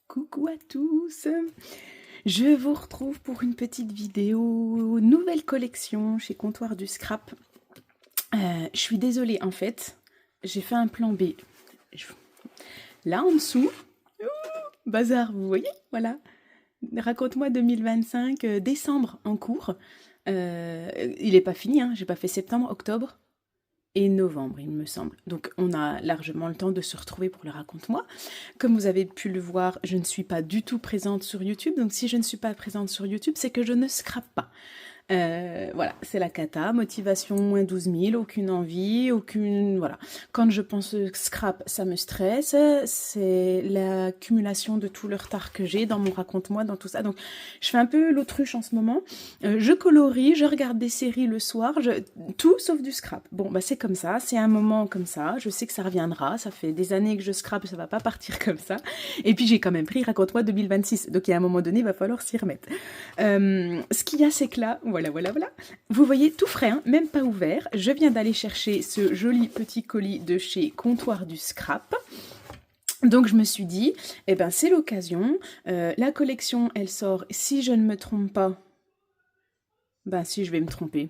Coucou à tous, je vous retrouve pour une petite vidéo, nouvelle collection chez Comptoir du Scrap. Je suis désolée en fait, j'ai fait un plan B. Là en dessous, bazar, vous voyez, voilà. Raconte-moi 2025, décembre en cours. Il n'est pas fini, hein, j'ai pas fait septembre, octobre et novembre, il me semble. Donc on a largement le temps de se retrouver pour le raconte-moi. Comme vous avez pu le voir, je ne suis pas du tout présente sur YouTube. Donc si je ne suis pas présente sur YouTube, c'est que je ne scrape pas. Voilà, c'est la cata, motivation moins 12 000, aucune envie, aucune... Voilà. Quand je pense scrap, ça me stresse, c'est l'accumulation de tout le retard que j'ai dans mon raconte-moi, dans tout ça. Donc, je fais un peu l'autruche en ce moment. Je colorie, je regarde des séries le soir, tout sauf du scrap. Bon, bah c'est comme ça, c'est un moment comme ça, je sais que ça reviendra, ça fait des années que je scrape, ça va pas partir comme ça. Et puis j'ai quand même pris raconte-moi 2026, donc il y a un moment donné, il va falloir s'y remettre. Ce qu'il y a, c'est que là, voilà. Vous voyez, tout frais, hein, même pas ouvert. Je viens d'aller chercher ce joli petit colis de chez Comptoir du Scrap. Donc je me suis dit, eh ben c'est l'occasion. La collection, elle sort, si je ne me trompe pas, ben si je vais me tromper.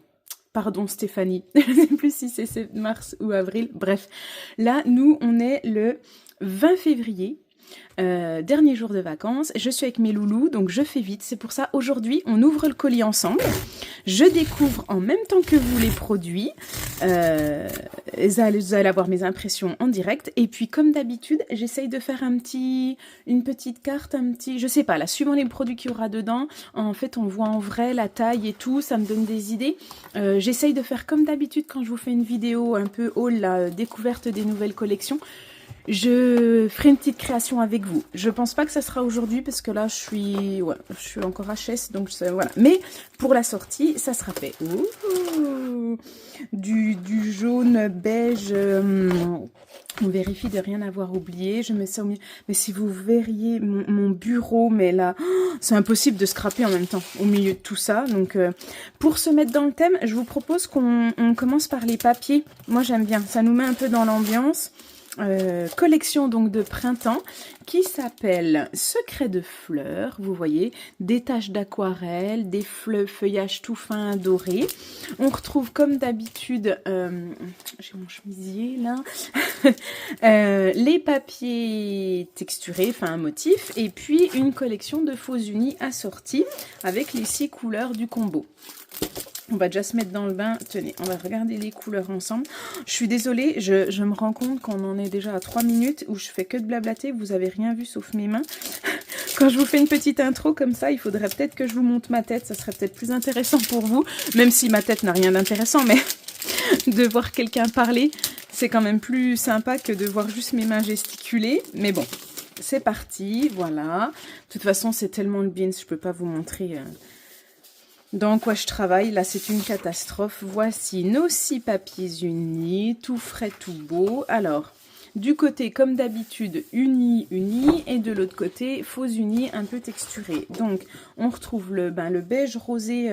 Pardon Stéphanie, je ne sais plus si c'est mars ou avril. Bref, là, nous, on est le 20 février. Dernier jour de vacances, je suis avec mes loulous, donc je fais vite. C'est pour ça, aujourd'hui, on ouvre le colis ensemble. Je découvre en même temps que vous les produits. Vous allez avoir mes impressions en direct. Et puis, comme d'habitude, j'essaye de faire une petite carte, je sais pas, là, suivant les produits qu'il y aura dedans. En fait, on voit en vrai la taille et tout, ça me donne des idées. J'essaye de faire comme d'habitude quand je vous fais une vidéo un peu haul, la découverte des nouvelles collections. Je ferai une petite création avec vous. Je pense pas que ça sera aujourd'hui parce que là je suis encore HS, donc voilà. Mais pour la sortie, ça sera fait. Ouh, du jaune beige. On vérifie de rien avoir oublié. Je mets ça au milieu. Mais si vous verriez mon bureau, mais là, c'est impossible de scraper en même temps au milieu de tout ça. Donc, pour se mettre dans le thème, je vous propose qu'on commence par les papiers. Moi, j'aime bien. Ça nous met un peu dans l'ambiance. Collection donc de printemps qui s'appelle Secret de fleurs, vous voyez, des taches d'aquarelle, des feuillages tout fins dorés. On retrouve comme d'habitude, j'ai mon chemisier là, les papiers texturés, enfin un motif, et puis une collection de faux unis assortis avec les 6 couleurs du combo. On va déjà se mettre dans le bain. Tenez, on va regarder les couleurs ensemble. Je suis désolée, je me rends compte qu'on en est déjà à 3 minutes où je fais que de blablater. Vous avez rien vu sauf mes mains. Quand je vous fais une petite intro comme ça, il faudrait peut-être que je vous monte ma tête. Ça serait peut-être plus intéressant pour vous. Même si ma tête n'a rien d'intéressant, mais de voir quelqu'un parler, c'est quand même plus sympa que de voir juste mes mains gesticuler. Mais bon, c'est parti, voilà. De toute façon, c'est tellement le beans, je peux pas vous montrer... dans quoi je travaille, là c'est une catastrophe. Voici nos 6 papiers unis, tout frais, tout beau. Alors, du côté comme d'habitude, unis, et de l'autre côté, faux unis un peu texturés. Donc, on retrouve le beige rosé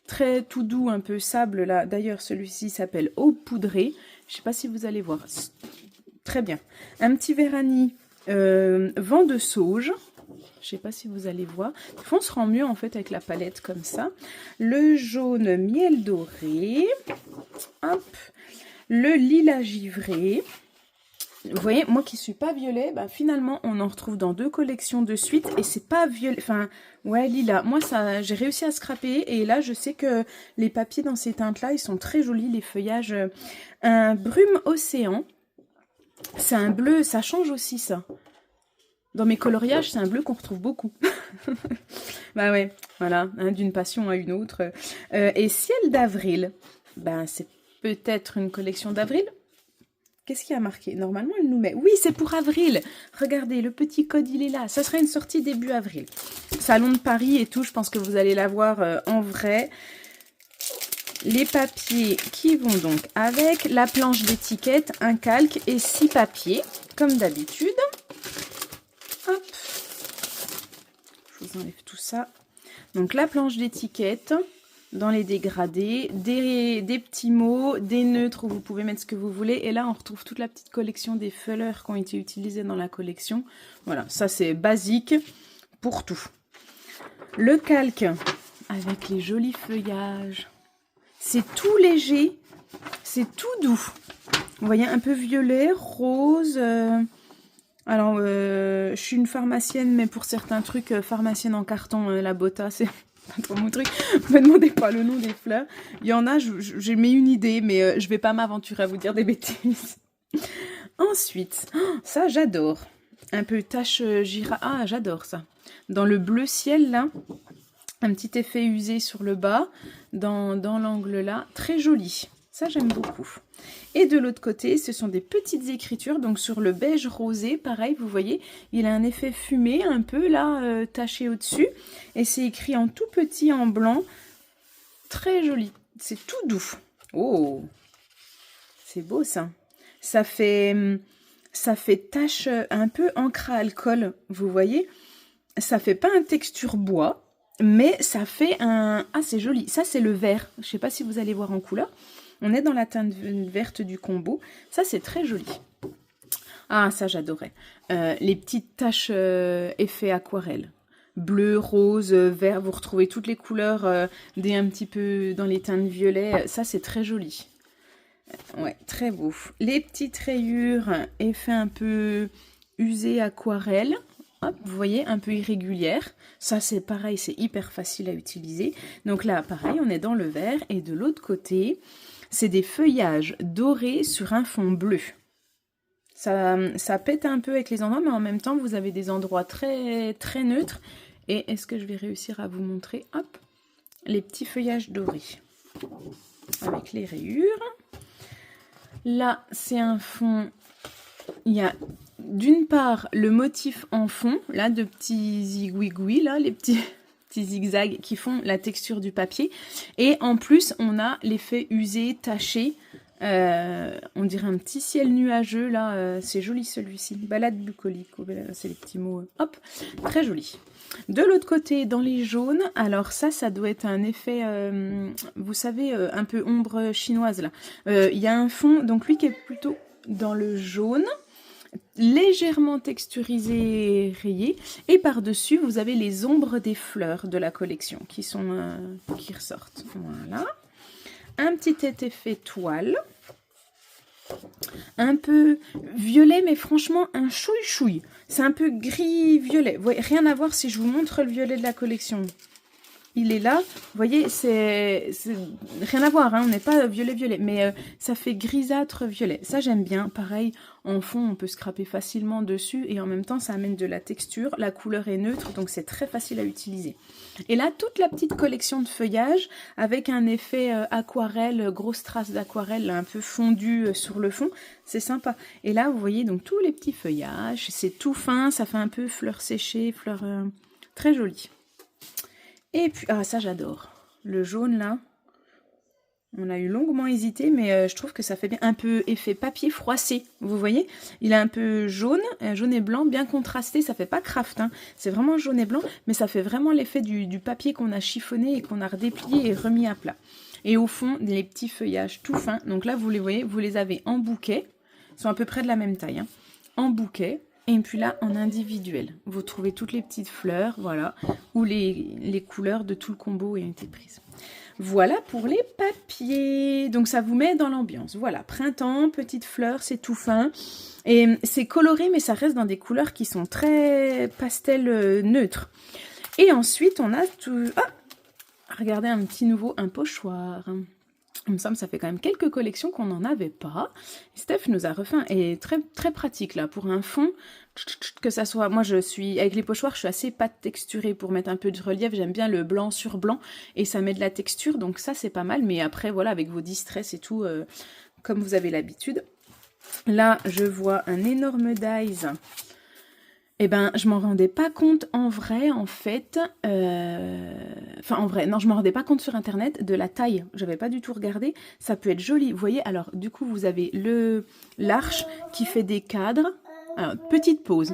très tout doux, un peu sable là. D'ailleurs, celui-ci s'appelle Eau poudrée. Je sais pas si vous allez voir. Très bien. Un petit vérani vent de sauge. Je sais pas si vous allez voir. Des fois, on se rend mieux en fait avec la palette comme ça. Le jaune miel doré. Hop. Le lilas givré. Vous voyez, moi qui suis pas violet, bah, finalement, on en retrouve dans 2 collections de suite. Et c'est pas violet. Enfin, ouais, lilas. Moi, ça, j'ai réussi à scraper. Et là, je sais que les papiers dans ces teintes-là, ils sont très jolis. Les feuillages. Un brume océan. C'est un bleu. Ça change aussi, ça. Dans mes coloriages, c'est un bleu qu'on retrouve beaucoup. Bah ouais, voilà, hein, d'une passion à une autre. Et ciel d'avril, ben c'est peut-être une collection d'avril. Qu'est-ce qu'il y a marqué? Normalement, elle nous met... Oui, c'est pour avril. Regardez, le petit code, il est là. Ça sera une sortie début avril. Salon de Paris et tout, je pense que vous allez la voir en vrai. Les papiers qui vont donc avec la planche d'étiquette, un calque et 6 papiers, comme d'habitude. Hop, je vous enlève tout ça. Donc la planche d'étiquette, dans les dégradés, des petits mots, des neutres où vous pouvez mettre ce que vous voulez. Et là, on retrouve toute la petite collection des fleurs qui ont été utilisées dans la collection. Voilà, ça c'est basique pour tout. Le calque avec les jolis feuillages. C'est tout léger, c'est tout doux. Vous voyez, un peu violet, rose. Alors, je suis une pharmacienne, mais pour certains trucs, pharmacienne en carton, la Botta, c'est pas trop mon truc. Ne me demandez pas le nom des fleurs. Il y en a, j'ai mis une idée, mais je vais pas m'aventurer à vous dire des bêtises. Ensuite, ça j'adore. Un peu tache gira. Ah, j'adore ça. Dans le bleu ciel, là, un petit effet usé sur le bas, dans l'angle là, très joli. Ça, j'aime beaucoup. Et de l'autre côté, ce sont des petites écritures. Donc, sur le beige rosé, pareil, vous voyez, il a un effet fumé, un peu, là, taché au-dessus. Et c'est écrit en tout petit, en blanc. Très joli. C'est tout doux. Oh! C'est beau, ça. Ça fait tache un peu encre à alcool, vous voyez. Ça fait pas une texture bois, mais ça fait un... Ah, c'est joli. Ça, c'est le vert. Je sais pas si vous allez voir en couleur. On est dans la teinte verte du combo. Ça, c'est très joli. Ah, ça, j'adorais. Les petites taches effet aquarelle. Bleu, rose, vert. Vous retrouvez toutes les couleurs un petit peu dans les teintes violet. Ça, c'est très joli. Ouais, très beau. Les petites rayures, effet un peu usé aquarelle. Hop, vous voyez, un peu irrégulière. Ça, c'est pareil, c'est hyper facile à utiliser. Donc là, pareil, on est dans le vert. Et de l'autre côté, c'est des feuillages dorés sur un fond bleu. Ça pète un peu avec les endroits, mais en même temps, vous avez des endroits très, très neutres. Et est-ce que je vais réussir à vous montrer, hop, les petits feuillages dorés avec les rayures. Là, c'est un fond... Il y a d'une part le motif en fond, là, de petits zigouigouis, là, les petits zigzags qui font la texture du papier. Et en plus, on a l'effet usé, taché. On dirait un petit ciel nuageux, là. C'est joli celui-ci. Balade bucolique, c'est les petits mots. Hop, très joli. De l'autre côté, dans les jaunes, alors ça doit être un effet, vous savez, un peu ombre chinoise, là. Il y a un fond, donc lui qui est plutôt dans le jaune, légèrement texturisé, rayé, et par-dessus, vous avez les ombres des fleurs de la collection qui ressortent. Voilà. Un petit effet toile. Un peu violet, mais franchement, un chouille-chouille. C'est un peu gris-violet. Vous voyez, rien à voir si je vous montre le violet de la collection. Il est là. Vous voyez, c'est rien à voir, hein, on n'est pas violet-violet, mais ça fait grisâtre violet. Ça, j'aime bien. Pareil, en fond, on peut scraper facilement dessus et en même temps, ça amène de la texture. La couleur est neutre, donc c'est très facile à utiliser. Et là, toute la petite collection de feuillage avec un effet aquarelle, grosse trace d'aquarelle un peu fondue sur le fond. C'est sympa. Et là, vous voyez donc tous les petits feuillages. C'est tout fin, ça fait un peu fleurs séchées, fleurs très jolies. Et puis, ah ça j'adore, le jaune là, on a eu longuement hésité, mais je trouve que ça fait bien un peu effet papier froissé, vous voyez. Il est un peu jaune et blanc, bien contrasté, ça fait pas craft, hein. C'est vraiment jaune et blanc, mais ça fait vraiment l'effet du papier qu'on a chiffonné et qu'on a redéplié et remis à plat. Et au fond, les petits feuillages tout fins, donc là vous les voyez, vous les avez en bouquet, ils sont à peu près de la même taille, hein. En bouquet. Et puis là, en individuel, vous trouvez toutes les petites fleurs, voilà, où les couleurs de tout le combo ont été prises. Voilà pour les papiers. Donc ça vous met dans l'ambiance. Voilà, printemps, petites fleurs, c'est tout fin. Et c'est coloré, mais ça reste dans des couleurs qui sont très pastel neutres. Et ensuite, on a tout... Ah, regardez un petit nouveau, un pochoir. Il me semble que ça fait quand même quelques collections qu'on n'en avait pas. Steph nous a refait et très très pratique là pour un fond, que ça soit. Moi je suis avec les pochoirs, je suis assez pâte texturée pour mettre un peu de relief. J'aime bien le blanc sur blanc et ça met de la texture, donc ça c'est pas mal. Mais après voilà, avec vos distress et tout, comme vous avez l'habitude. Là je vois un énorme dies. Eh ben, je m'en rendais pas compte en vrai, en fait. Enfin, en vrai, non, je m'en rendais pas compte sur Internet de la taille. J'avais pas du tout regardé. Ça peut être joli. Vous voyez, alors, du coup, vous avez l'arche qui fait des cadres. Alors, petite pause.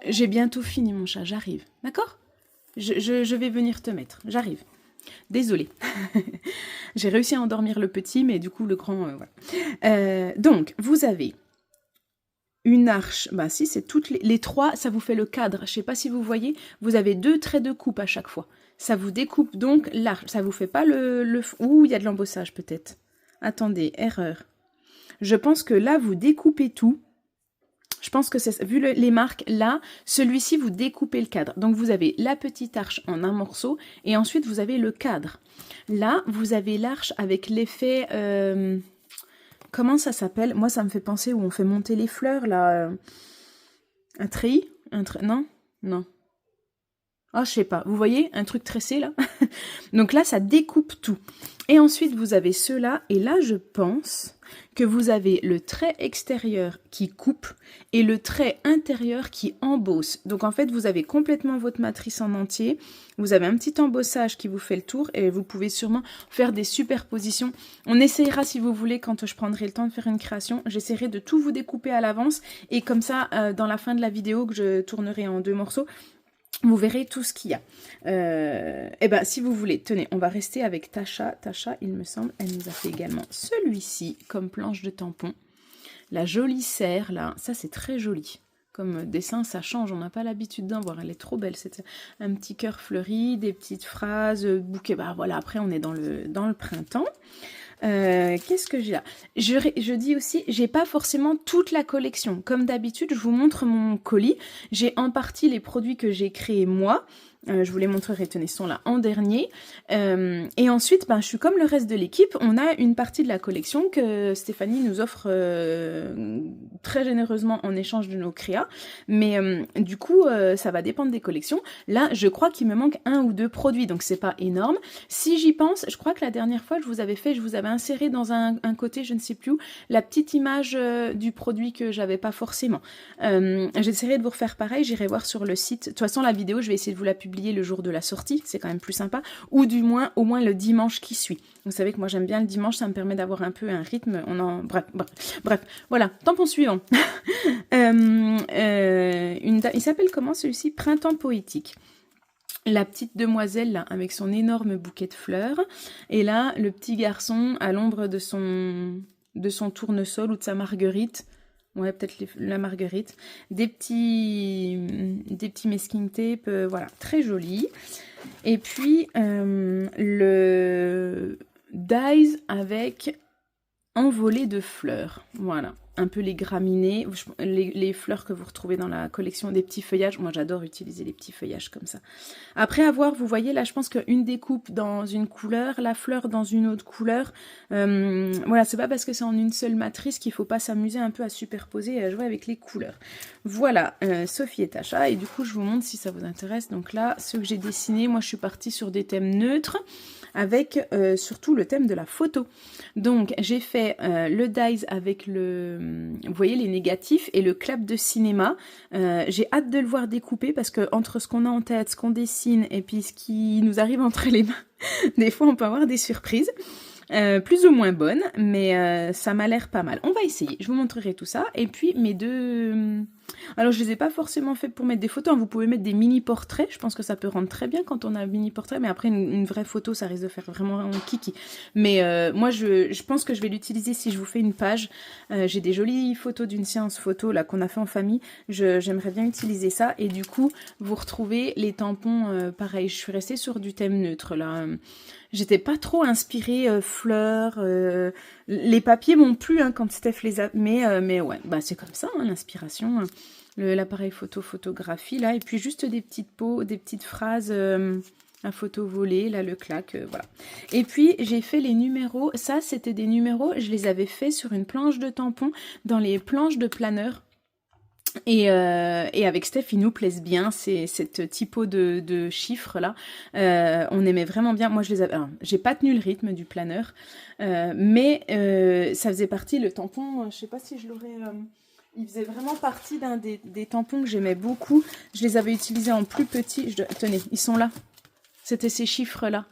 J'ai bientôt fini mon chat, j'arrive, d'accord? Je vais venir te mettre, j'arrive. Désolée. J'ai réussi à endormir le petit, mais du coup le grand, voilà. Donc, vous avez une arche, bah si, c'est toutes les trois, ça vous fait le cadre. Je sais pas si vous voyez, vous avez 2 traits de coupe à chaque fois. Ça vous découpe donc l'arche, ça vous fait pas ouh, il y a de l'embossage peut-être. Attendez, erreur. Je pense que là, vous découpez tout. Je pense que c'est vu les marques, là, celui-ci, vous découpez le cadre. Donc, vous avez la petite arche en un morceau et ensuite, vous avez le cadre. Là, vous avez l'arche avec l'effet... comment ça s'appelle? Moi, ça me fait penser où on fait monter les fleurs, là. Un treillis? Non? Non. Ah, je sais pas. Vous voyez? Un truc tressé, là. Donc là, ça découpe tout. Et ensuite, vous avez ceux-là. Et là, je pense que vous avez le trait extérieur qui coupe et le trait intérieur qui embosse. Donc en fait, vous avez complètement votre matrice en entier. Vous avez un petit embossage qui vous fait le tour et vous pouvez sûrement faire des superpositions. On essayera, si vous voulez, quand je prendrai le temps de faire une création, j'essaierai de tout vous découper à l'avance. Et comme ça, dans la fin de la vidéo que je tournerai en 2 morceaux, vous verrez tout ce qu'il y a. Et ben, si vous voulez, tenez, on va rester avec Tasha. Tasha, il me semble, elle nous a fait également celui-ci comme planche de tampon. La jolie serre, là, ça c'est très joli. Comme dessin, ça change, on n'a pas l'habitude d'en voir. Elle est trop belle. C'est un petit cœur fleuri, des petites phrases, bouquet. Bah voilà, après on est dans le printemps. Qu'est-ce que j'ai là? Je dis aussi, j'ai pas forcément toute la collection. Comme d'habitude, je vous montre mon colis. J'ai en partie les produits que j'ai créés moi. Je vous les montrerai, tenez, sont là en dernier. Et ensuite, ben, je suis comme le reste de l'équipe. On a une partie de la collection que Stéphanie nous offre très généreusement en échange de nos créas. Mais du coup, ça va dépendre des collections. Là, je crois qu'il me manque 1 ou 2 produits, donc c'est pas énorme. Si j'y pense, je crois que la dernière fois, je vous avais inséré dans un côté, je ne sais plus où, la petite image du produit que j'avais pas forcément. J'essaierai de vous refaire pareil, j'irai voir sur le site. De toute façon, la vidéo, je vais essayer de vous la publier le jour de la sortie, c'est quand même plus sympa, ou du moins, au moins le dimanche qui suit. Vous savez que moi j'aime bien le dimanche, ça me permet d'avoir un peu un rythme, bref, voilà, tampon suivant. Il s'appelle comment celui-ci? Printemps poétique. La petite demoiselle là, avec son énorme bouquet de fleurs, et là, le petit garçon à l'ombre de son tournesol ou de sa marguerite. Ouais, peut-être la marguerite. Des petits masking tape, voilà, très joli. Et puis, le dies avec envolée de fleurs. Voilà, un peu les graminées, les fleurs que vous retrouvez dans la collection des petits feuillages. Moi, j'adore utiliser les petits feuillages comme ça. Après avoir, vous voyez, là, je pense qu'une découpe dans une couleur, la fleur dans une autre couleur. Voilà, c'est pas parce que c'est en une seule matrice qu'il faut pas s'amuser un peu à superposer et à jouer avec les couleurs. Voilà, Sophie et Tasha. Et du coup, je vous montre si ça vous intéresse. Donc là, ceux que j'ai dessinés, moi, je suis partie sur des thèmes neutres, avec surtout le thème de la photo. Donc j'ai fait le dies avec vous voyez les négatifs et le clap de cinéma. J'ai hâte de le voir découper parce que entre ce qu'on a en tête, ce qu'on dessine et puis ce qui nous arrive entre les mains, des fois on peut avoir des surprises. Plus ou moins bonnes, mais ça m'a l'air pas mal. On va essayer, je vous montrerai tout ça. Et puis mes deux... Alors je les ai pas forcément fait pour mettre des photos, hein. Vous pouvez mettre des mini-portraits, je pense que ça peut rendre très bien quand on a un mini-portrait, mais après une vraie photo, ça risque de faire vraiment kiki. Mais moi je pense que je vais l'utiliser si je vous fais une page. J'ai des jolies photos d'une séance photo là qu'on a fait en famille, j'aimerais bien utiliser ça. Et du coup, vous retrouvez les tampons, pareil, je suis restée sur du thème neutre là. J'étais pas trop inspirée fleurs, les papiers m'ont plu hein, quand Steph les a... Mais ouais, bah c'est comme ça, hein, l'inspiration. L'appareil photographie, là, et puis juste des petites des petites phrases à photo volée, là, le clac, voilà. Et puis, j'ai fait les numéros. Ça, c'était des numéros, je les avais faits sur une planche de tampon, dans les planches de planeur. Et avec Steph, il nous plaise bien, c'est cette typo de chiffres là. On aimait vraiment bien. Moi, je les avais. J'ai pas tenu le rythme du planeur, mais ça faisait partie le tampon. Je sais pas si je l'aurais. Il faisait vraiment partie d'un des tampons que j'aimais beaucoup. Je les avais utilisés en plus petit. Tenez, ils sont là. C'était ces chiffres là.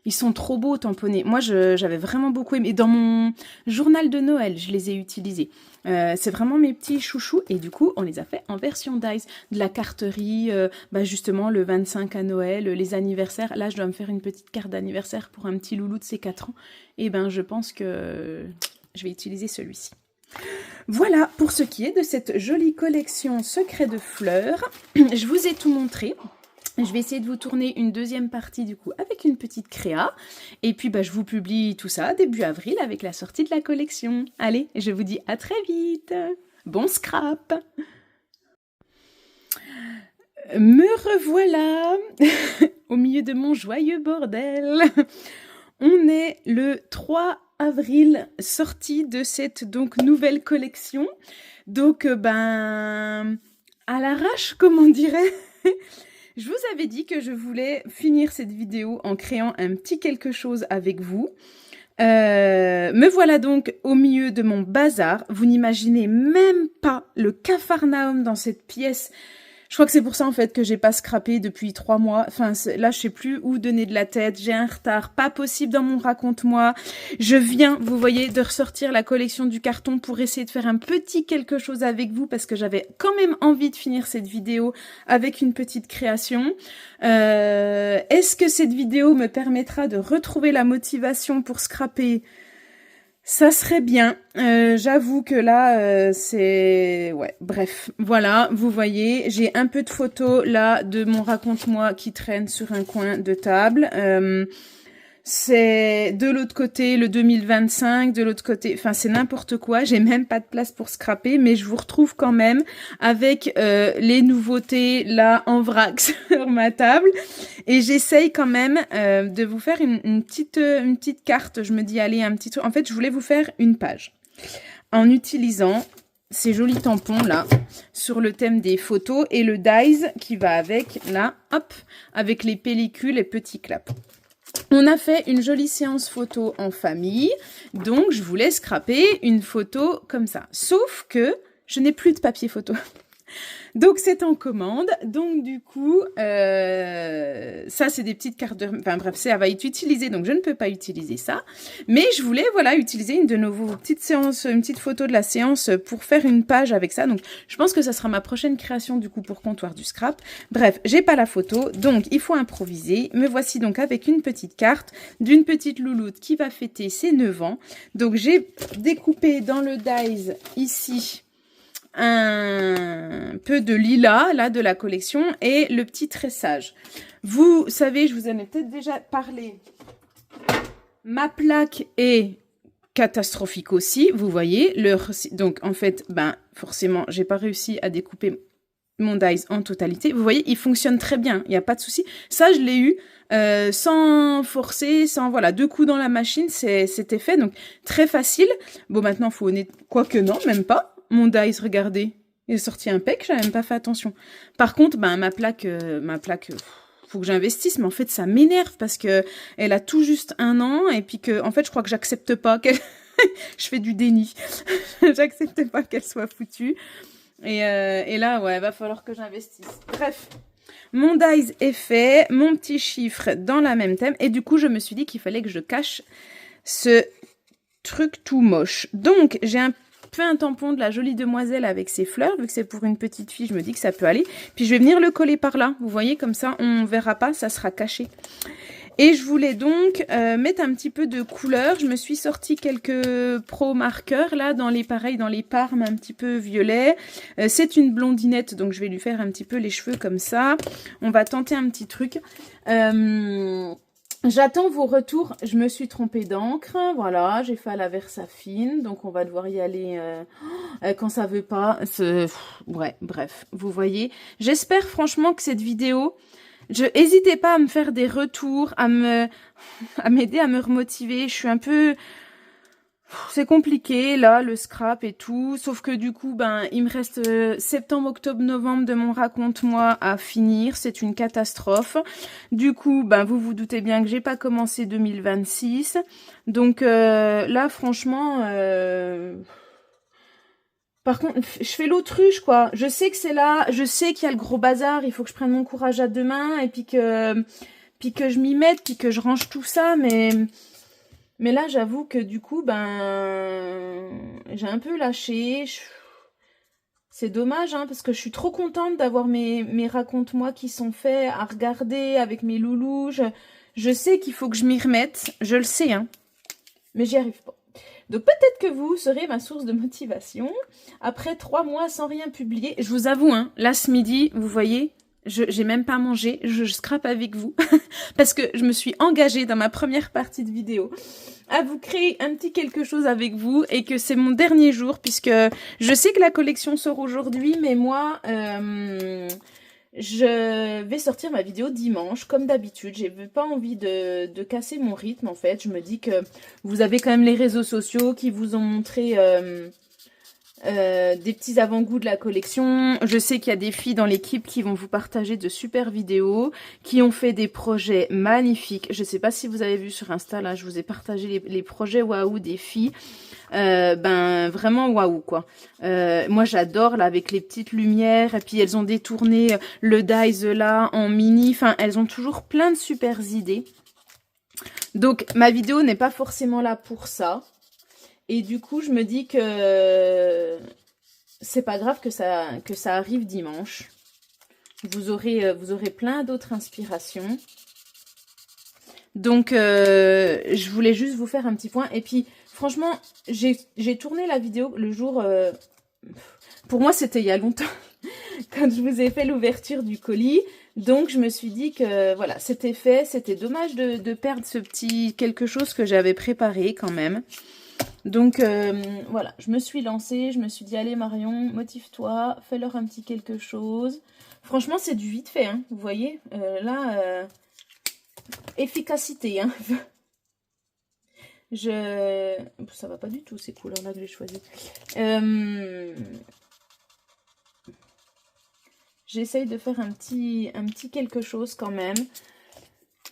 Ils sont trop beaux tamponnés. Moi, j'avais vraiment beaucoup aimé. Dans mon journal de Noël, je les ai utilisés. C'est vraiment mes petits chouchous. Et du coup, on les a fait en version dice. De la carterie, justement, le 25 à Noël, les anniversaires. Là, je dois me faire une petite carte d'anniversaire pour un petit loulou de ses 4 ans. Et ben, je pense que je vais utiliser celui-ci. Voilà pour ce qui est de cette jolie collection Secret de fleurs. Je vous ai tout montré. Je vais essayer de vous tourner une deuxième partie du coup avec une petite créa. Et puis je vous publie tout ça début avril avec la sortie de la collection. Allez, je vous dis à très vite. Bon scrap. Me revoilà au milieu de mon joyeux bordel. On est le 3 avril, sortie de cette nouvelle collection. Donc à l'arrache, comme on dirait. Je vous avais dit que je voulais finir cette vidéo en créant un petit quelque chose avec vous. Me voilà donc au milieu de mon bazar. Vous n'imaginez même pas le capharnaüm dans cette pièce. Je crois que c'est pour ça en fait que j'ai pas scrappé depuis 3 mois. Enfin là je sais plus où donner de la tête. J'ai un retard pas possible dans mon raconte-moi. Je viens, vous voyez, de ressortir la collection du carton pour essayer de faire un petit quelque chose avec vous parce que j'avais quand même envie de finir cette vidéo avec une petite création. Est-ce que cette vidéo me permettra de retrouver la motivation pour scrapper ? Ça serait bien. J'avoue que là, c'est... Ouais, bref. Voilà, vous voyez, j'ai un peu de photos là de mon raconte-moi qui traîne sur un coin de table. C'est de l'autre côté le 2025, de l'autre côté... Enfin, c'est n'importe quoi. J'ai même pas de place pour scraper, mais je vous retrouve quand même avec les nouveautés là en vrac sur ma table. Et j'essaye quand même de vous faire une petite carte. Je me dis, allez, un petit truc. En fait, je voulais vous faire une page en utilisant ces jolis tampons là sur le thème des photos et le dies qui va avec là, hop, avec les pellicules et petits claps. On a fait une jolie séance photo en famille, donc je voulais scraper une photo comme ça. Sauf que je n'ai plus de papier photo. Donc c'est en commande, donc du coup, ça c'est des petites cartes de... Enfin bref, ça va être utilisé, donc je ne peux pas utiliser ça. Mais je voulais, voilà, utiliser une de nos petites séances, une petite photo de la séance pour faire une page avec ça. Donc je pense que ça sera ma prochaine création du coup pour Comptoir du Scrap. Bref, j'ai pas la photo, donc il faut improviser. Me voici donc avec une petite carte d'une petite louloute qui va fêter ses 9 ans. Donc j'ai découpé dans le dies ici un peu de lilas, là, de la collection, et le petit tressage. Vous savez, je vous en ai peut-être déjà parlé, ma plaque est catastrophique aussi, vous voyez. Donc, en fait, forcément, j'ai pas réussi à découper mon dies en totalité. Vous voyez, il fonctionne très bien, il n'y a pas de souci. Ça, je l'ai eu sans forcer, sans, voilà, 2 coups dans la machine, c'était fait, donc très facile. Bon, maintenant, il faut honnête, quoique non, même pas. Mon dies, regardez, il est sorti impec, j'avais même pas fait attention. Par contre, ma plaque, faut que j'investisse, mais en fait, ça m'énerve parce que elle a tout juste 1 an et puis que, en fait, je crois que j'accepte pas qu'elle, je fais du déni, j'accepte pas qu'elle soit foutue. Et là, ouais, va falloir que j'investisse. Bref. Mon dies est fait, mon petit chiffre dans la même thème, et du coup, je me suis dit qu'il fallait que je cache ce truc tout moche. Donc, j'ai fait un tampon de la jolie demoiselle avec ses fleurs, vu que c'est pour une petite fille, je me dis que ça peut aller. Puis je vais venir le coller par là, vous voyez, comme ça, on verra pas, ça sera caché. Et je voulais donc mettre un petit peu de couleur. Je me suis sorti quelques pro marqueurs là dans les parmes un petit peu violet. C'est une blondinette, donc je vais lui faire un petit peu les cheveux comme ça. On va tenter un petit truc. J'attends vos retours. Je me suis trompée d'encre. Voilà, j'ai fait à la Versafine, donc on va devoir y aller quand ça veut pas. Ouais, bref, vous voyez. J'espère franchement que cette vidéo... N'hésitez pas à me faire des retours, à m'aider à me remotiver. Je suis un peu... C'est compliqué, là, le scrap et tout. Sauf que du coup, il me reste septembre, octobre, novembre de mon raconte-moi à finir. C'est une catastrophe. Du coup, vous vous doutez bien que j'ai pas commencé 2026. Donc là, franchement... Par contre, je fais l'autruche, quoi. Je sais que c'est là, je sais qu'il y a le gros bazar, il faut que je prenne mon courage à 2 mains, et puis que puis que je m'y mette, puis que je range tout ça, mais là, j'avoue que du coup, ben, j'ai un peu lâché. C'est dommage, hein, parce que je suis trop contente d'avoir mes raconte-moi qui sont faits à regarder avec mes loulous. Je sais qu'il faut que je m'y remette, je le sais, hein, mais j'y arrive pas. Donc peut-être que vous serez ma source de motivation. Après 3 mois sans rien publier, je vous avoue, hein, là ce midi, vous voyez, j'ai même pas mangé, je scrape avec vous, parce que je me suis engagée dans ma première partie de vidéo à vous créer un petit quelque chose avec vous, et que c'est mon dernier jour, puisque je sais que la collection sort aujourd'hui, mais moi, je vais sortir ma vidéo dimanche, comme d'habitude. J'ai pas envie de casser mon rythme, en fait. Je me dis que vous avez quand même les réseaux sociaux qui vous ont montré des petits avant-goûts de la collection. Je sais qu'il y a des filles dans l'équipe qui vont vous partager de super vidéos, qui ont fait des projets magnifiques. Je sais pas si vous avez vu sur Insta, là, je vous ai partagé les projets waouh des filles. Ben vraiment waouh quoi. Moi j'adore là avec les petites lumières, et puis elles ont détourné le dies là en mini. Enfin, elles ont toujours plein de super idées. Donc ma vidéo n'est pas forcément là pour ça. Et du coup, je me dis que c'est pas grave que ça arrive dimanche. Vous aurez plein d'autres inspirations. Donc, je voulais juste vous faire un petit point. Et puis, franchement, j'ai tourné la vidéo le jour... pour moi, c'était il y a longtemps, quand je vous ai fait l'ouverture du colis. Donc, je me suis dit que, voilà, c'était fait. C'était dommage de perdre ce petit quelque chose que j'avais préparé quand même. Donc voilà, je me suis lancée, je me suis dit allez Marion, motive-toi, fais-leur un petit quelque chose. Franchement c'est du vite fait, hein, vous voyez, là, efficacité, hein. Ça va pas du tout ces couleurs-là que j'ai choisies. J'essaye de faire un petit quelque chose quand même.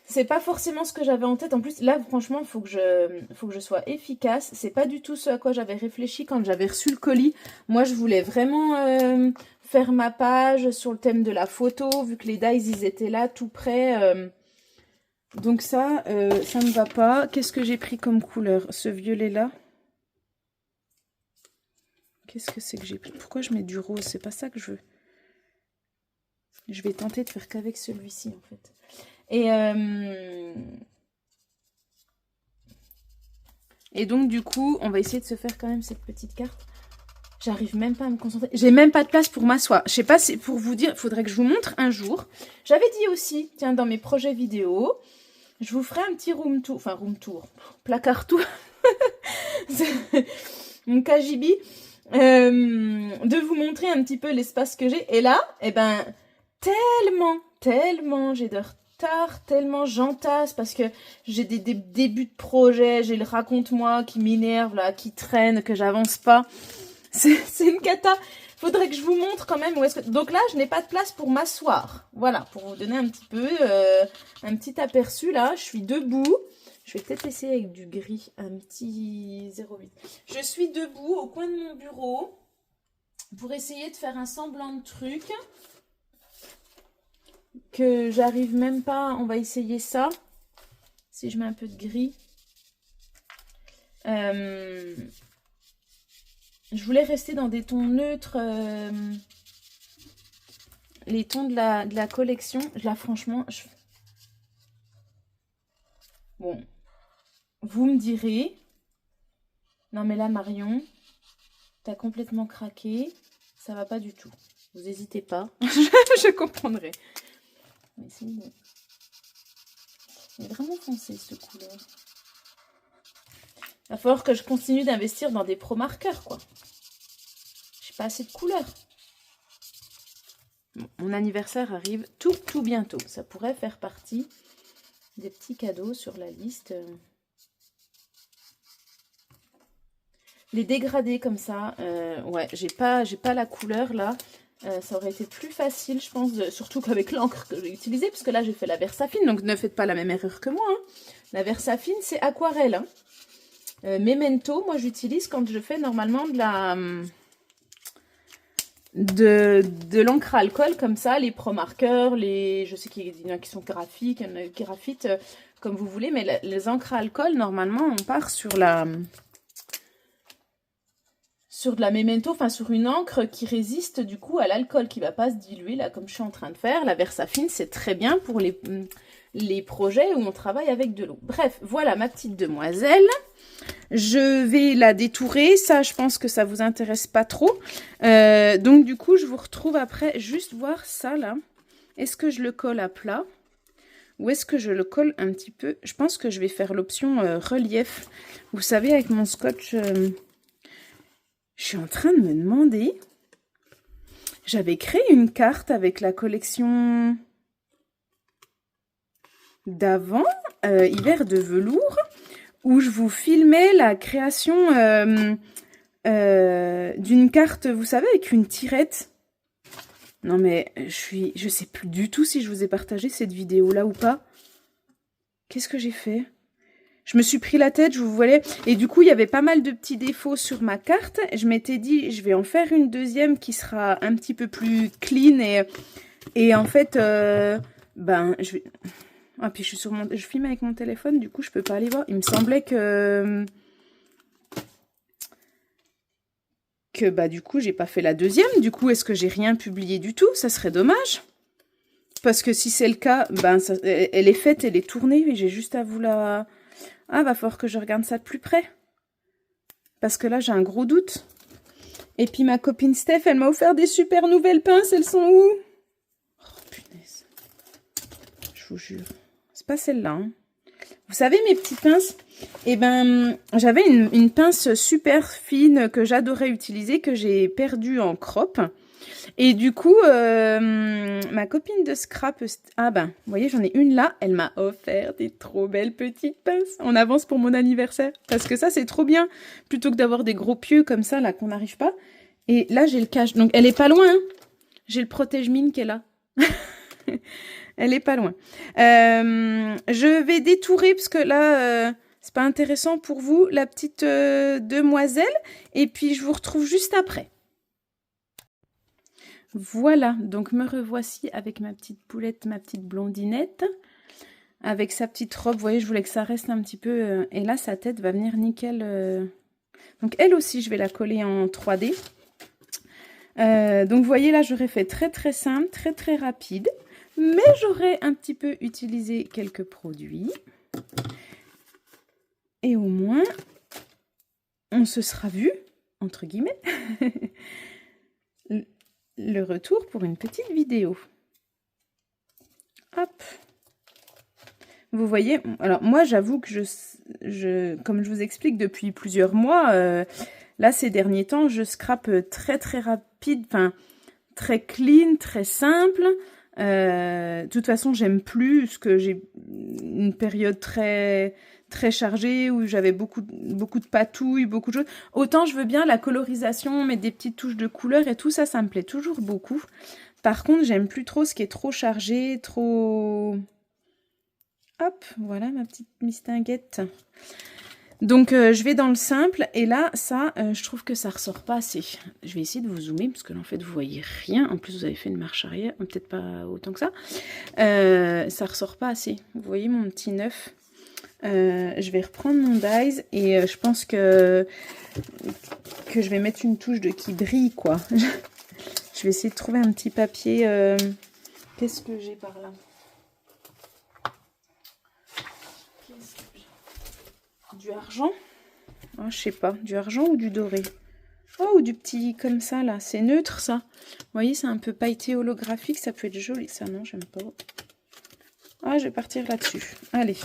C'est pas forcément ce que j'avais en tête. En plus, là, franchement, faut que je sois efficace. C'est pas du tout ce à quoi j'avais réfléchi quand j'avais reçu le colis. Moi, je voulais vraiment faire ma page sur le thème de la photo, vu que les dies, ils étaient là, tout près. Donc ça ne va pas. Qu'est-ce que j'ai pris comme couleur? Ce violet-là. Qu'est-ce que c'est que j'ai pris? Pourquoi je mets du rose? C'est pas ça que je veux. Je vais tenter de faire qu'avec celui-ci, en fait. Et donc du coup, on va essayer de se faire quand même cette petite carte. J'arrive même pas à me concentrer. J'ai même pas de place pour m'asseoir. Je sais pas si pour vous dire, il faudrait que je vous montre un jour. J'avais dit aussi, tiens, dans mes projets vidéo, je vous ferai un petit room tour, enfin room tour, placard tour, mon KGB, de vous montrer un petit peu l'espace que j'ai. Et là, eh ben, tellement j'ai de retard, tellement j'entasse parce que j'ai des débuts de projet, j'ai le raconte-moi qui m'énerve là, qui traîne, que j'avance pas. C'est une cata. Faudrait que je vous montre quand même où est-ce que... Donc là, je n'ai pas de place pour m'asseoir. Voilà, pour vous donner un petit peu un petit aperçu là. Je suis debout. Je vais peut-être essayer avec du gris, un petit 0,8. Je suis debout au coin de mon bureau pour essayer de faire un semblant de truc. Que j'arrive même pas, on va essayer ça, si je mets un peu de gris. Je voulais rester dans des tons neutres, les tons de la collection. Là, franchement, bon, vous me direz, non mais là, Marion, t'as complètement craqué, ça va pas du tout. Vous n'hésitez pas, je comprendrai. Mais c'est bon. Il est vraiment foncé, cette couleur. Il va falloir que je continue d'investir dans des pro marqueurs, quoi. J'ai pas assez de couleurs. Bon, mon anniversaire arrive tout bientôt. Ça pourrait faire partie des petits cadeaux sur la liste. Les dégradés comme ça, ouais, j'ai pas la couleur là. Ça aurait été plus facile, je pense, surtout qu'avec l'encre que j'ai utilisée, puisque là j'ai fait la Versafine, donc ne faites pas la même erreur que moi. Hein. La Versafine, c'est aquarelle. Hein. Memento, moi j'utilise quand je fais normalement de de l'encre à alcool comme ça, les pro marqueurs, je sais qu'il y en a qui sont graphiques, il y en a qui graphitent comme vous voulez, mais les encres à alcool, normalement, on part sur de la Memento, enfin sur une encre qui résiste du coup à l'alcool, qui va pas se diluer là comme je suis en train de faire. La Versafine, c'est très bien pour les projets où on travaille avec de l'eau. Bref, voilà ma petite demoiselle. Je vais la détourer, ça je pense que ça vous intéresse pas trop. Donc du coup, je vous retrouve après, juste voir ça là. Est-ce que je le colle à plat? Ou est-ce que je le colle un petit peu? Je pense que je vais faire l'option relief. Vous savez, avec mon scotch... Je suis en train de me demander... J'avais créé une carte avec la collection d'avant, hiver de velours, où je vous filmais la création d'une carte, vous savez, avec une tirette. Non mais, je sais plus du tout si je vous ai partagé cette vidéo-là ou pas. Qu'est-ce que j'ai fait? Je me suis pris la tête, je vous voyais. Et du coup, il y avait pas mal de petits défauts sur ma carte. Je m'étais dit, je vais en faire une deuxième qui sera un petit peu plus clean. Et en fait, ben, je vais... Ah, puis je filme avec mon téléphone, du coup, je peux pas aller voir. Il me semblait que bah, du coup, j'ai pas fait la deuxième. Du coup, est-ce que j'ai rien publié du tout? Ça serait dommage. Parce que si c'est le cas, ben, elle est faite, elle est tournée. Et j'ai juste à vous la... Ah, va falloir que je regarde ça de plus près. Parce que là, j'ai un gros doute. Et puis, ma copine Steph, elle m'a offert des super nouvelles pinces. Elles sont où? Oh, punaise. Je vous jure. C'est pas celle-là. Hein. Vous savez, mes petites pinces? Eh ben, j'avais une pince super fine que j'adorais utiliser, que j'ai perdue en crop. Et du coup, ma copine de scrap... Ah ben, vous voyez, j'en ai une là. Elle m'a offert des trop belles petites pinces en avance pour mon anniversaire. Parce que ça, c'est trop bien. Plutôt que d'avoir des gros pieux comme ça, là, qu'on n'arrive pas. Et là, j'ai le cache. Donc, elle est pas loin. Hein. J'ai le protège-mine qui est là. Elle est pas loin. Je vais détourer, parce que là... c'est pas intéressant pour vous, la petite demoiselle. Et puis, je vous retrouve juste après. Voilà, donc me revoici avec ma petite poulette, ma petite blondinette. Avec sa petite robe, vous voyez, je voulais que ça reste un petit peu... et là, sa tête va venir nickel. Donc, elle aussi, je vais la coller en 3D. Donc, vous voyez, là, j'aurais fait très, très simple, très, très rapide. Mais j'aurais un petit peu utilisé quelques produits. Et au moins, on se sera vu, entre guillemets, le retour pour une petite vidéo. Hop. Vous voyez, alors moi, j'avoue que comme je vous explique depuis plusieurs mois, là, ces derniers temps, je scrape très, très rapide, enfin, très clean, très simple. De toute façon, j'aime plus, parce que j'ai une période très chargée où j'avais beaucoup de patouilles, beaucoup de choses. Autant je veux bien la colorisation, mettre des petites touches de couleur et tout ça, ça me plaît toujours beaucoup. Par contre, j'aime plus trop ce qui est trop chargé, trop... Hop, voilà ma petite mistinguette. Donc, je vais dans le simple. Et là, ça, je trouve que ça ressort pas assez. Je vais essayer de vous zoomer, parce que là, en fait, vous voyez rien. En plus, vous avez fait une marche arrière. Peut-être pas autant que ça. Ça ressort pas assez. Vous voyez mon petit neuf. Je vais reprendre mon dies. Et je pense que je vais mettre une touche qui brille, quoi. Je vais essayer de trouver un petit papier. Qu'est-ce que j'ai par là? Du argent? Oh, je sais pas, du argent ou du doré? Oh, ou du petit comme ça là, c'est neutre ça. Vous voyez, c'est un peu pailleté holographique, ça peut être joli. Ça non, j'aime pas. Ah, je vais partir là-dessus. Allez,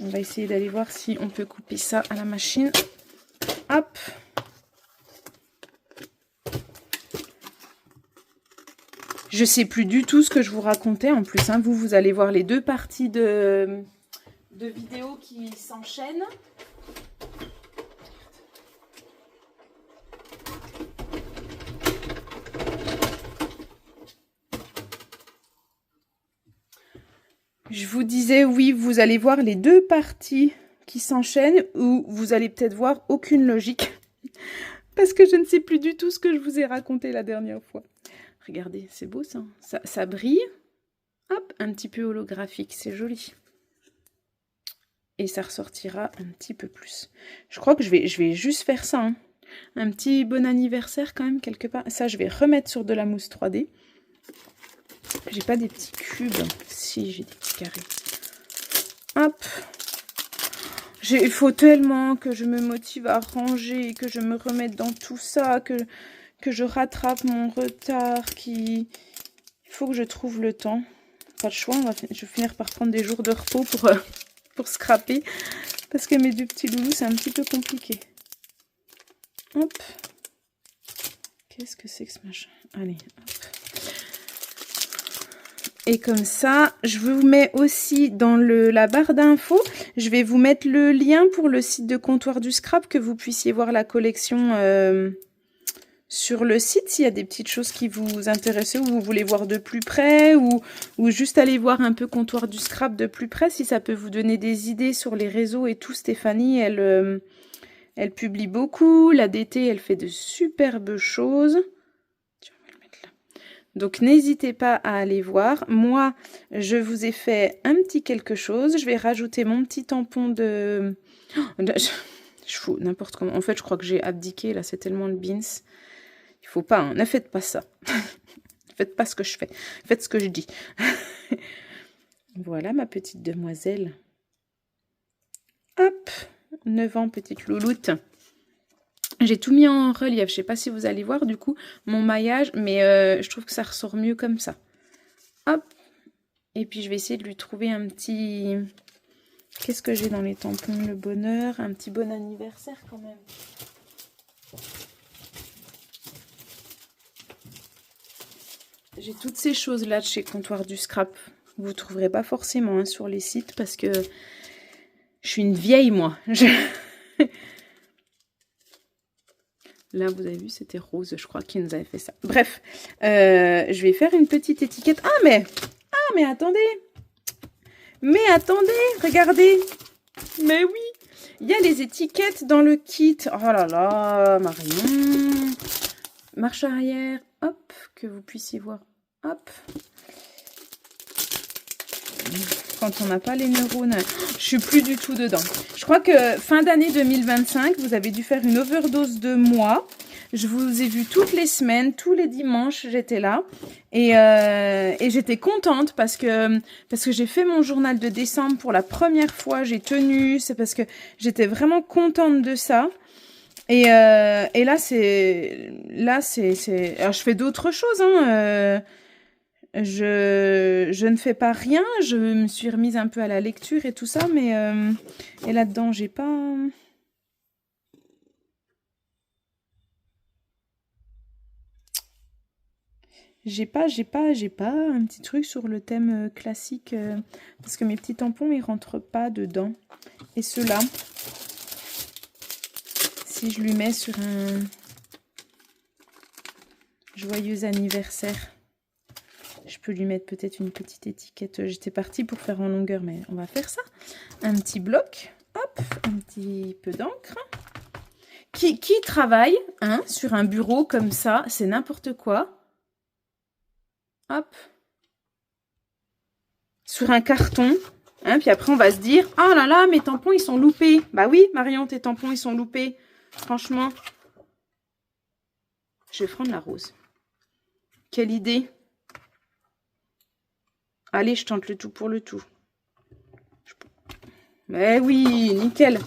on va essayer d'aller voir si on peut couper ça à la machine. Hop. Je sais plus du tout ce que je vous racontais en plus. Hein. Vous allez voir les deux parties de vidéos qui s'enchaînent. Je vous disais, oui, vous allez voir les deux parties qui s'enchaînent où vous allez peut-être voir aucune logique. Parce que je ne sais plus du tout ce que je vous ai raconté la dernière fois. Regardez, c'est beau ça. Ça brille. Hop, un petit peu holographique, c'est joli. Et ça ressortira un petit peu plus. Je crois que je vais juste faire ça. Hein. Un petit bon anniversaire quand même, quelque part. Ça, je vais remettre sur de la mousse 3D. J'ai pas des petits cubes. Si, j'ai des petits carrés. Hop. Il faut tellement que je me motive à ranger, que je me remette dans tout ça, que je rattrape mon retard. Il faut que je trouve le temps. Pas le choix, je vais finir par prendre des jours de repos pour scraper. Parce que mes deux petits loulous, c'est un petit peu compliqué. Hop. Qu'est-ce que c'est que ce machin? Allez, hop. Et comme ça, je vous mets aussi dans la barre d'infos, je vais vous mettre le lien pour le site de Comptoir du Scrap, que vous puissiez voir la collection sur le site, s'il y a des petites choses qui vous intéressent, ou vous voulez voir de plus près, ou juste aller voir un peu Comptoir du Scrap de plus près, si ça peut vous donner des idées sur les réseaux et tout. Stéphanie, elle publie beaucoup, la DT, elle fait de superbes choses. Donc, n'hésitez pas à aller voir. Moi, je vous ai fait un petit quelque chose. Je vais rajouter mon petit tampon de... Je fous n'importe comment. En fait, je crois que j'ai abdiqué. Là, c'est tellement le beans. Il faut pas, hein. Ne faites pas ça. Ne faites pas ce que je fais. Faites ce que je dis. Voilà, ma petite demoiselle. Hop. 9 ans, petite louloute. J'ai tout mis en relief, je sais pas si vous allez voir du coup mon maillage, mais je trouve que ça ressort mieux comme ça. Hop. Et puis je vais essayer de lui trouver un petit... Qu'est-ce que j'ai dans les tampons? Le bonheur, un petit bon anniversaire quand même. J'ai toutes ces choses-là de chez Comptoir du Scrap. Vous ne trouverez pas forcément hein, sur les sites parce que je suis une vieille moi. Là, vous avez vu, c'était Rose, je crois, qui nous avait fait ça. Bref, je vais faire une petite étiquette. Ah, mais attendez. Mais attendez, regardez. Mais oui, il y a les étiquettes dans le kit. Oh là là, Marion. Marche arrière, hop, que vous puissiez voir. Hop. Quand on n'a pas les neurones, je suis plus du tout dedans. Je crois que fin d'année 2025, vous avez dû faire une overdose de moi. Je vous ai vu toutes les semaines, tous les dimanches, j'étais là. Et j'étais contente parce que j'ai fait mon journal de décembre pour la première fois. J'ai tenu, c'est parce que j'étais vraiment contente de ça. Et là, c'est... Alors, je fais d'autres choses, hein. Je ne fais pas rien, je me suis remise un peu à la lecture et tout ça, mais et là-dedans, j'ai pas un petit truc sur le thème classique, parce que mes petits tampons, ils rentrent pas dedans. Et ceux-là, si je lui mets sur un joyeux anniversaire, je peux lui mettre peut-être une petite étiquette. J'étais partie pour faire en longueur, mais on va faire ça. Un petit bloc, hop, un petit peu d'encre. Qui travaille hein, sur un bureau comme ça, c'est n'importe quoi. Hop. Sur un carton. Hein, puis après, on va se dire, ah là là, mes tampons, ils sont loupés. Bah oui, Marion, tes tampons, ils sont loupés. Franchement. Je vais prendre la rose. Quelle idée. Allez, je tente le tout pour le tout. Mais oui, nickel.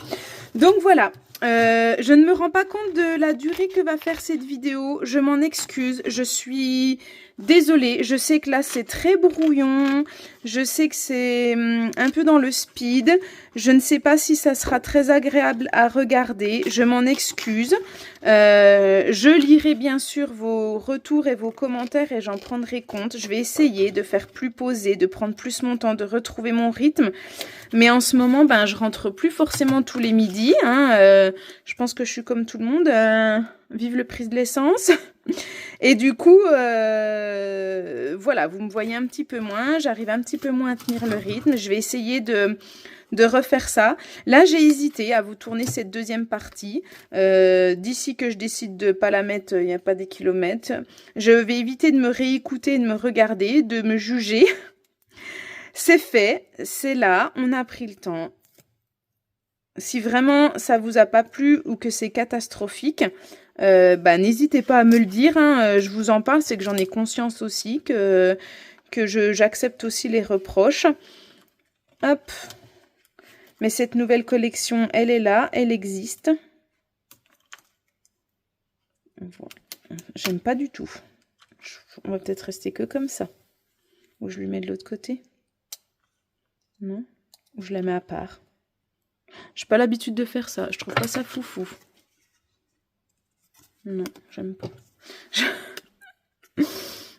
Donc voilà, je ne me rends pas compte de la durée que va faire cette vidéo. Je m'en excuse, je suis désolée. Je sais que là, c'est très brouillon. Je sais que c'est un peu dans le speed. Je ne sais pas si ça sera très agréable à regarder. Je m'en excuse. Je lirai bien sûr vos retours et vos commentaires et j'en prendrai compte. Je vais essayer de faire plus posé, de prendre plus mon temps, de retrouver mon rythme. Mais en ce moment, ben, je rentre plus forcément tous les midis. Hein. Je pense que je suis comme tout le monde. Vive le prix de l'essence. Et du coup, voilà, vous me voyez un petit peu moins. J'arrive un petit peu moins à tenir le rythme. Je vais essayer de de refaire ça. Là, j'ai hésité à vous tourner cette deuxième partie. D'ici que je décide de ne pas la mettre, il n'y a pas des kilomètres. Je vais éviter de me réécouter, de me regarder, de me juger. C'est fait, c'est là, on a pris le temps. Si vraiment ça vous a pas plu ou que c'est catastrophique, n'hésitez pas à me le dire. Hein. Je vous en parle, c'est que j'en ai conscience aussi, que j'accepte aussi les reproches. Hop. Mais cette nouvelle collection, elle est là, elle existe. J'aime pas du tout. On va peut-être rester que comme ça. Ou je lui mets de l'autre côté. Non. Ou je la mets à part. J'ai pas l'habitude de faire ça. Je trouve pas ça foufou. Non, j'aime pas.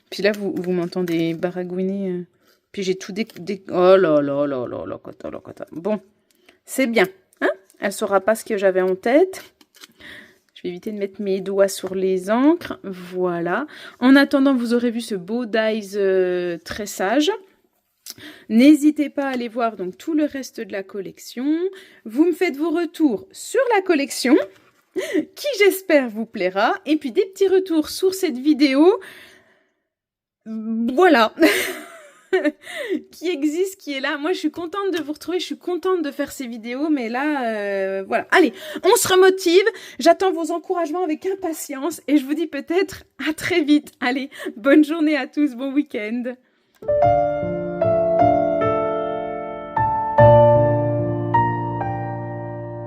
Puis là, vous m'entendez baragouiner. Puis j'ai tout Oh là là là là là, kata. Bon, c'est bien. Hein? Elle saura pas ce que j'avais en tête. Je vais éviter de mettre mes doigts sur les encres. Voilà. En attendant, vous aurez vu ce beau dies tressage. N'hésitez pas à aller voir donc tout le reste de la collection. Vous me faites vos retours sur la collection, qui j'espère vous plaira. Et puis des petits retours sur cette vidéo. Voilà. Qui existe, qui est là. Moi, je suis contente de vous retrouver. Je suis contente de faire ces vidéos. Mais là, voilà. Allez, on se remotive. J'attends vos encouragements avec impatience. Et je vous dis peut-être à très vite. Allez, bonne journée à tous. Bon week-end.